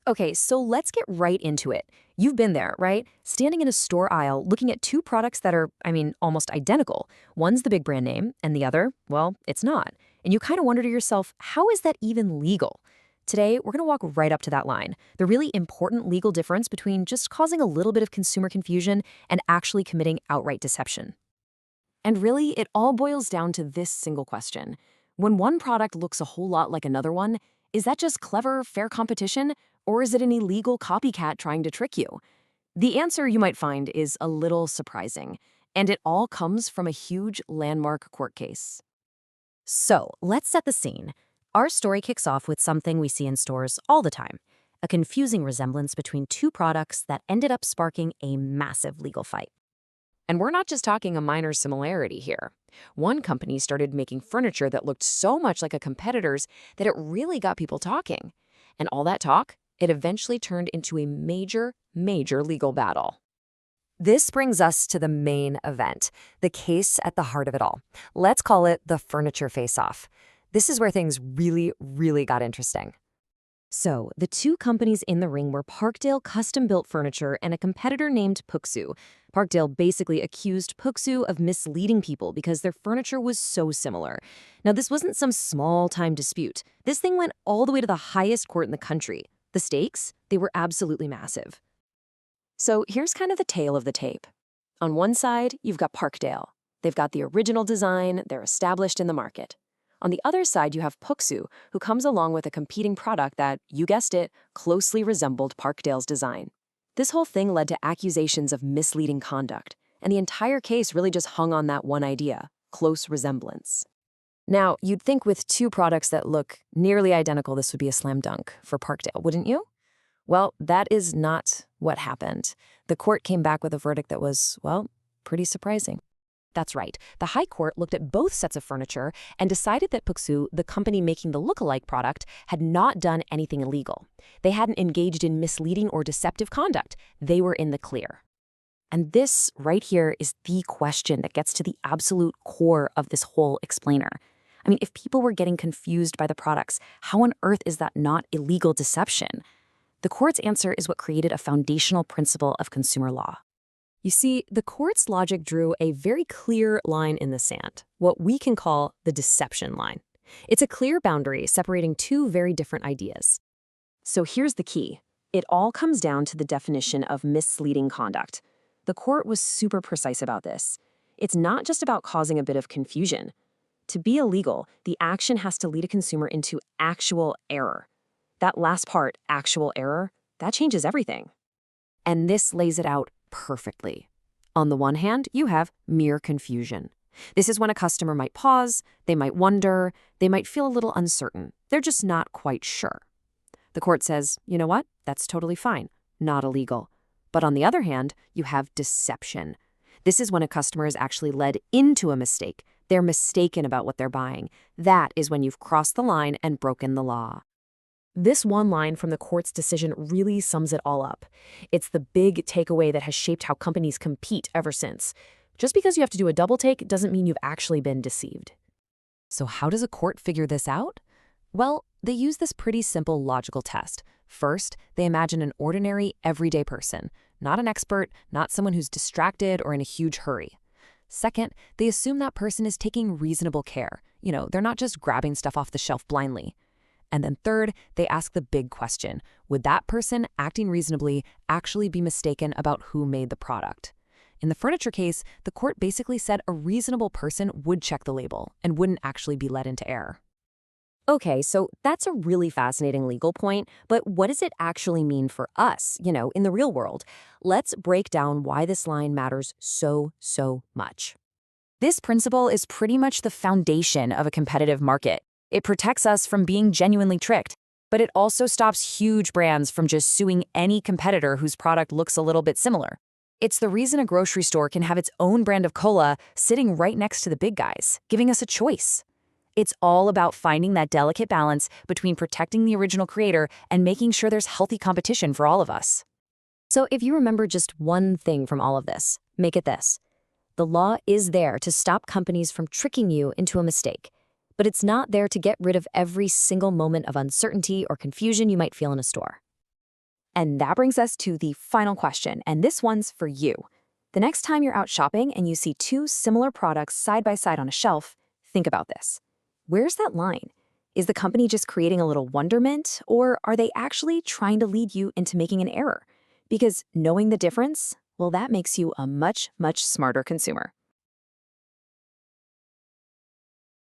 Okay, so let's get right into it. You've been there, right? Standing in a store aisle looking at two products that are, almost identical. One's the big brand name, and the other, well, it's not. And you kind of wonder to yourself, how is that even legal? Today, we're going to walk right up to that line, the really important legal difference between just causing a little bit of consumer confusion and actually committing outright deception. And really, it all boils down to this single question. When one product looks a whole lot like another one, is that just clever, fair competition, or is it an illegal copycat trying to trick you? The answer you might find is a little surprising, and it all comes from a huge landmark court case. So, let's set the scene. Our story kicks off with something we see in stores all the time, a confusing resemblance between two products that ended up sparking a massive legal fight. And we're not just talking a minor similarity here. One company started making furniture that looked so much like a competitor's that it really got people talking. And all that talk, it eventually turned into a major, major legal battle. This brings us to the main event, the case at the heart of it all. Let's call it the furniture face-off. This is where things really, really got interesting. So, the two companies in the ring were Parkdale Custom Built Furniture and a competitor named Puxu. Parkdale basically accused Puxu of misleading people because their furniture was so similar. Now, this wasn't some small-time dispute. This thing went all the way to the highest court in the country. The stakes? They were absolutely massive. So, here's kind of the tale of the tape. On one side, you've got Parkdale. They've got the original design, they're established in the market. On the other side, you have Puxu, who comes along with a competing product that, you guessed it, closely resembled Parkdale's design. This whole thing led to accusations of misleading conduct, and the entire case really just hung on that one idea, close resemblance. Now, you'd think with two products that look nearly identical, this would be a slam dunk for Parkdale, wouldn't you? Well, that is not what happened. The court came back with a verdict that was, well, pretty surprising. That's right. The High Court looked at both sets of furniture and decided that Puxu, the company making the look-alike product, had not done anything illegal. They hadn't engaged in misleading or deceptive conduct. They were in the clear. And this right here is the question that gets to the absolute core of this whole explainer. If people were getting confused by the products, how on earth is that not illegal deception? The court's answer is what created a foundational principle of consumer law. You see, the court's logic drew a very clear line in the sand, what we can call the deception line. It's a clear boundary separating two very different ideas. So here's the key. It all comes down to the definition of misleading conduct. The court was super precise about this. It's not just about causing a bit of confusion. To be illegal, the action has to lead a consumer into actual error. That last part, actual error, that changes everything. And this lays it out perfectly. On the one hand, you have mere confusion. This is when a customer might pause, they might wonder, they might feel a little uncertain. They're just not quite sure. The court says, you know what? That's totally fine, not illegal. But on the other hand, you have deception. This is when a customer is actually led into a mistake. They're mistaken about what they're buying. That is when you've crossed the line and broken the law. This one line from the court's decision really sums it all up. It's the big takeaway that has shaped how companies compete ever since. Just because you have to do a double take doesn't mean you've actually been deceived. So how does a court figure this out? Well, they use this pretty simple logical test. First, they imagine an ordinary, everyday person, not an expert, not someone who's distracted or in a huge hurry. Second, they assume that person is taking reasonable care. They're not just grabbing stuff off the shelf blindly. And then third, they ask the big question, would that person acting reasonably actually be mistaken about who made the product? In the furniture case, the court basically said a reasonable person would check the label and wouldn't actually be led into error. Okay, so that's a really fascinating legal point, but what does it actually mean for us, in the real world? Let's break down why this line matters so much. This principle is pretty much the foundation of a competitive market. It protects us from being genuinely tricked, but it also stops huge brands from just suing any competitor whose product looks a little bit similar. It's the reason a grocery store can have its own brand of cola sitting right next to the big guys, giving us a choice. It's all about finding that delicate balance between protecting the original creator and making sure there's healthy competition for all of us. So if you remember just one thing from all of this, make it this. The law is there to stop companies from tricking you into a mistake. But it's not there to get rid of every single moment of uncertainty or confusion you might feel in a store. And that brings us to the final question, and this one's for you. The next time you're out shopping and you see two similar products side by side on a shelf, think about this. Where's that line? Is the company just creating a little wonderment, or are they actually trying to lead you into making an error? Because knowing the difference, well, that makes you a much, much smarter consumer.